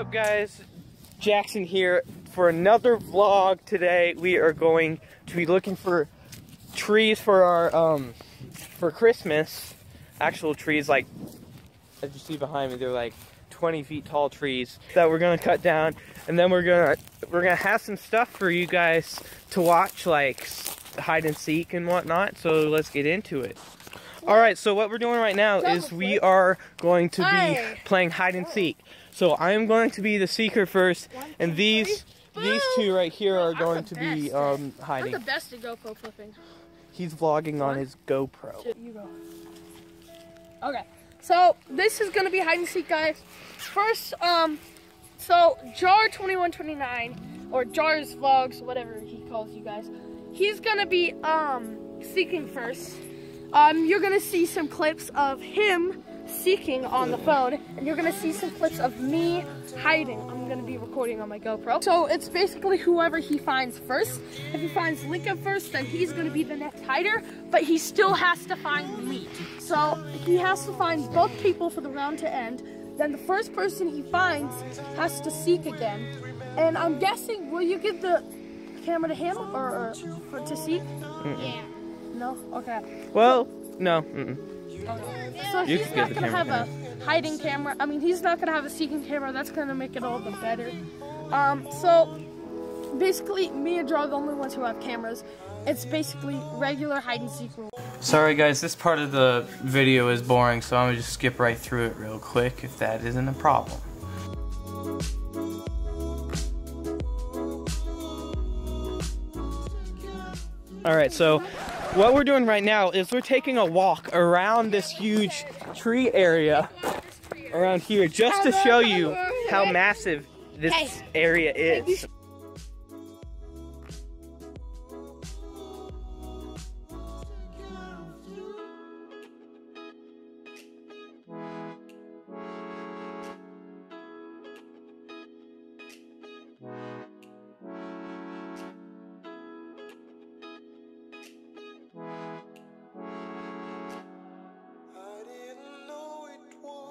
up, guys? Jackson here for another vlog. Today we are going to be looking for trees for our for Christmas. Actual trees, like as you see behind me, they're like 20 feet tall trees that we're gonna cut down, and then we're gonna have some stuff for you guys to watch, like hide and seek and whatnot. So let's get into it. All right, so what we're doing right now is we are going to be playing hide and seek. So I am going to be the seeker first, and these two right here are going to be hiding. I'm the best at GoPro flipping. He's vlogging on his GoPro. You go. Okay, so this is gonna be hide and seek, guys. First, so Jar2129 or Jar's Vlogs, whatever he calls you guys, he's gonna be seeking first. You're gonna see some clips of him seeking on the phone, and you're gonna see some clips of me hiding. I'm gonna be recording on my GoPro. So it's basically whoever he finds first. If he finds Lincoln first, then he's gonna be the next hider, but he still has to find me. So he has to find both people for the round to end. Then the first person he finds has to seek again. And I'm guessing, will you give the camera to him or to seek? Yeah. No? Okay. Well, no. Okay. So he's not going to have a hiding camera. I mean, he's not going to have a seeking camera. That's going to make it all the better. So basically, me and Joe are the only ones who have cameras. It's basically regular hide and seek rules. Sorry guys, this part of the video is boring, so I'm going to just skip right through it real quick if that isn't a problem. Alright, so what we're doing right now is we're taking a walk around this huge tree area around here just to show you how massive this area is.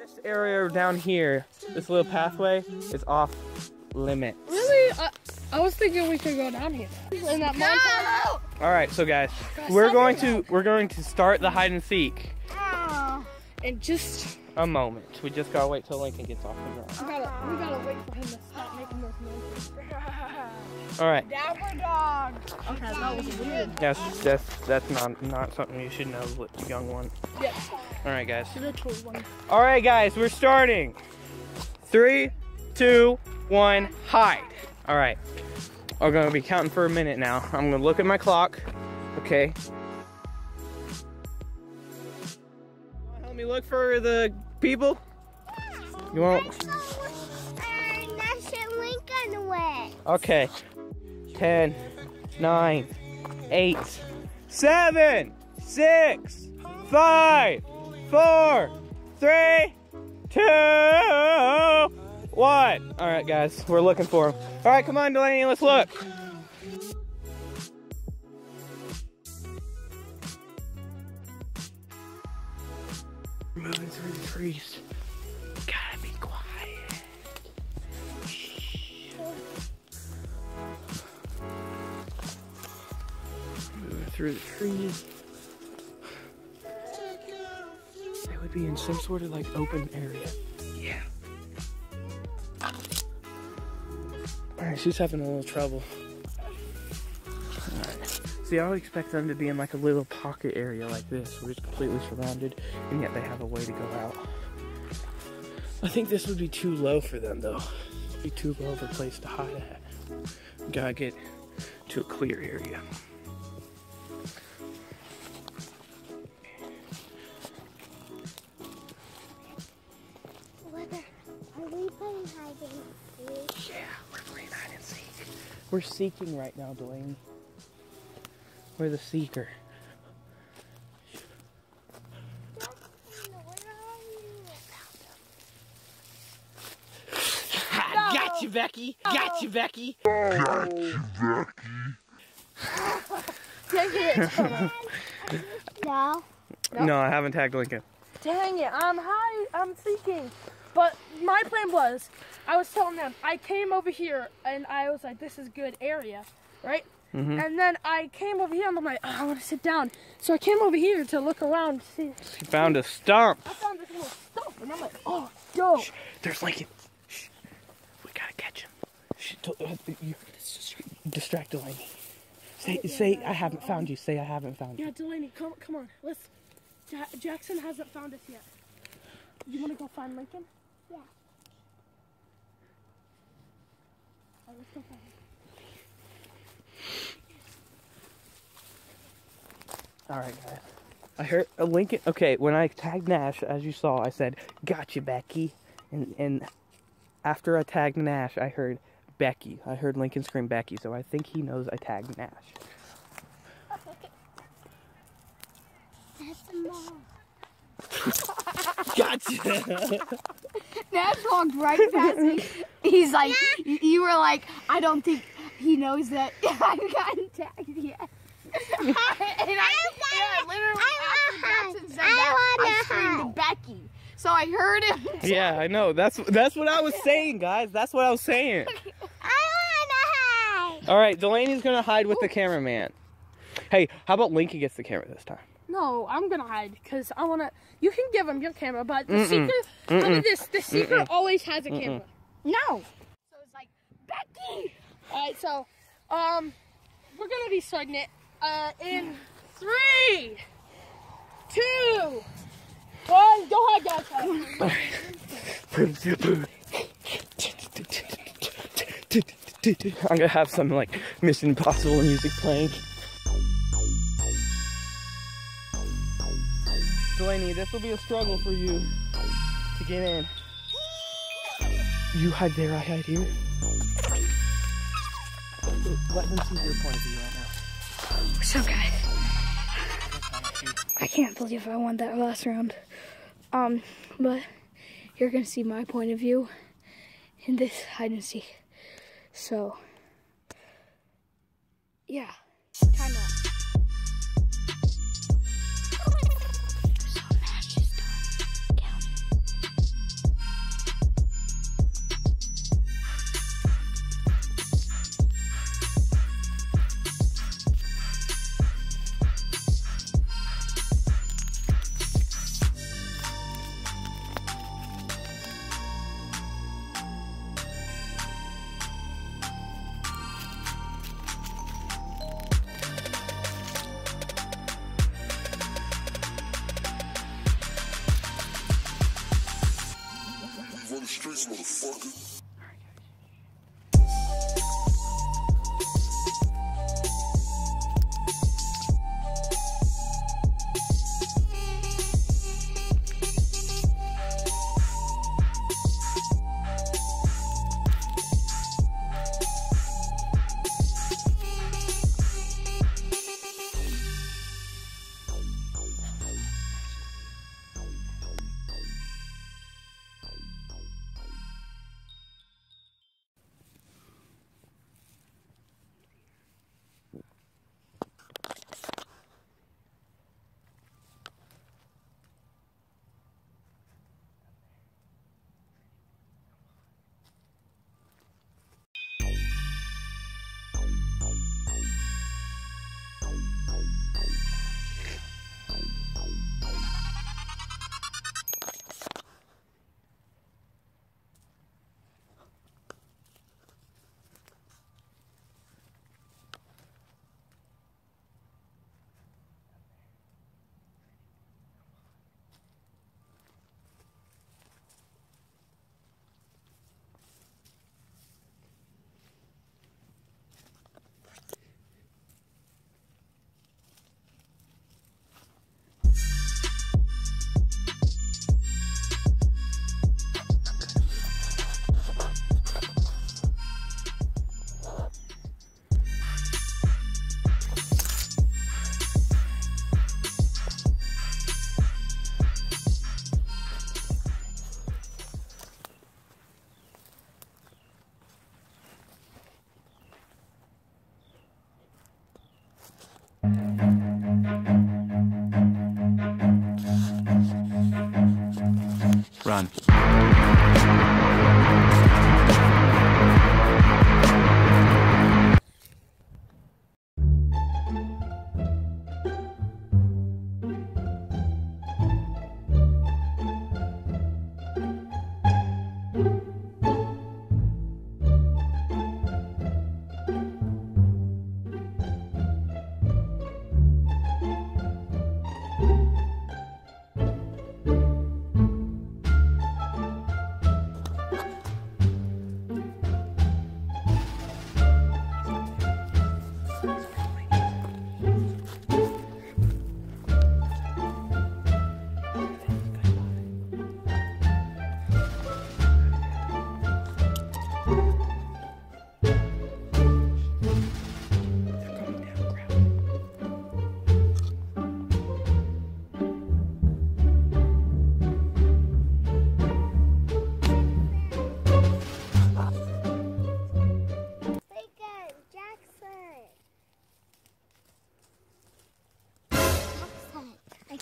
This area down here, this little pathway, is off limits. Really? I was thinking we could go down here. In that mountain. All right, so guys, we're going to start the hide and seek. In just a moment. We just gotta wait till Lincoln gets off the ground. We gotta wait for him to stop making those noises. All right. Dapper dog. Okay, that was weird. That's not something you should know, young one. Yeah. All right, guys. Little one. All right, guys, we're starting. 3, 2, 1, hide. All right. We're gonna be counting for a minute now. I'm gonna look at my clock. Okay. Help me look for the people. You won't. That's Lincoln away. Okay. 10, 9, 8, 7, 6, 5, 4, 3, 2, 1. All right, guys, we're looking for him. All right, come on, Delaney, let's look. Moving through the trees. Gotta be quiet. Shh. Moving through the trees. They would be in some sort of like open area. Yeah. Alright, she's having a little trouble. Alright. See, I would expect them to be in like a little pocket area like this, where it's completely surrounded, and yet they have a way to go out. I think this would be too low for them, though. It'd be too low of a place to hide at. We gotta get to a clear area. Are we playing hide and seek? Yeah, we're playing hide and seek. We're seeking right now, Delaney. We're the seeker. Got you, Becky. Got you, Becky. Got you, Dang it. No. No, I haven't tagged Lincoln. Dang it. I'm seeking. But my plan was, I was telling them, I came over here and I was like, this is a good area, right? Mm-hmm. And then I came over here and I'm like, oh, I want to sit down. So I came over here to look around to see. He found a stump. I found this little stump and I'm like, oh, yo. Shh, there's Lincoln. Shh. We gotta catch him. Shh, you distract Delaney. Say I haven't found you. Say I haven't found you. Yeah, Delaney, come on. Let's. Jackson hasn't found us yet. You want to go find Lincoln? Yeah. All right, let's go find him. All right, guys. I heard a Lincoln. Okay, when I tagged Nash, as you saw, I said, "Gotcha, Becky," and after I tagged Nash, I heard Becky. I heard Lincoln scream Becky, so I think he knows I tagged Nash. That's the mom. Gotcha. Nash walked right past me. He's like, you were like, I don't think he knows that I've gotten tagged yet. and I literally, after Jackson said that, I screamed Becky. So I heard him. Yeah, I know. That's what I was saying, guys. That's what I was saying. I want to hide. All right, Delaney's gonna hide with the cameraman. Hey, how about Lincoln gets the camera this time? No, I'm gonna hide because I wanna. You can give him your camera, but the secret. Look at this. The secret always has a camera. No. So it's like Becky. All right, so we're gonna be starting it in 3, 2, 1. Go ahead, guys. I'm gonna have some like Mission Impossible music playing. Delaney, this will be a struggle for you to get in. You hide there, I hide here. Let them see your point of view right now. What's up, guys? I can't believe I won that last round. But you're gonna see my point of view in this hide and seek. So, yeah. Time up. Run the streets, motherfucker. Run.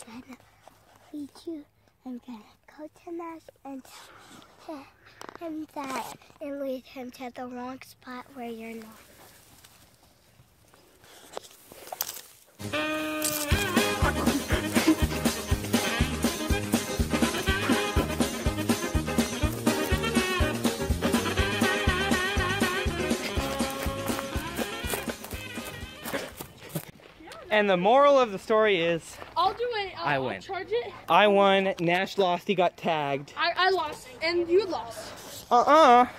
gonna feed you. I'm gonna go to Nash and tell him that and lead him to the wrong spot where you're not. And the moral of the story is, I'll do it. I I'll win. charge it. I won, Nash lost, he got tagged. I lost, and you lost. What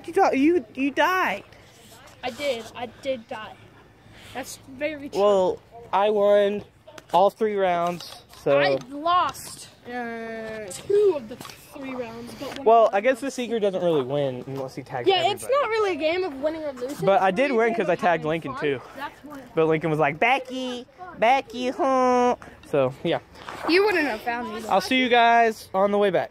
you thought? You died. I did die. That's very true. Well, I won all 3 rounds, so. I lost 2 of the 3 rounds, but one Well, of I guess the seeker doesn't really win unless he tags yeah, everybody. it's not really a game of winning or losing. But I It's did really a win game 'cause I of tagged having Lincoln, fun. too. That's what. But Lincoln was like, Becky, huh? So, yeah. You wouldn't have found me. I'll see you guys on the way back.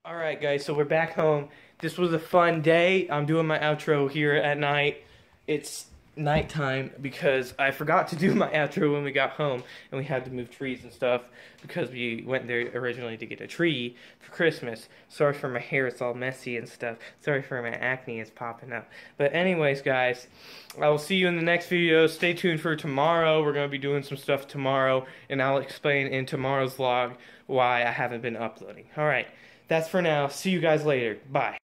Alright guys, so we're back home. This was a fun day. I'm doing my outro here at night. It's nighttime because I forgot to do my outro when we got home and we had to move trees and stuff because we went there originally to get a tree for Christmas. Sorry for my hair, it's all messy and stuff. Sorry for my acne, it's popping up. But anyways guys, I will see you in the next video. Stay tuned for tomorrow. We're going to be doing some stuff tomorrow and I'll explain in tomorrow's vlog why I haven't been uploading. Alright. That's for now. See you guys later. Bye.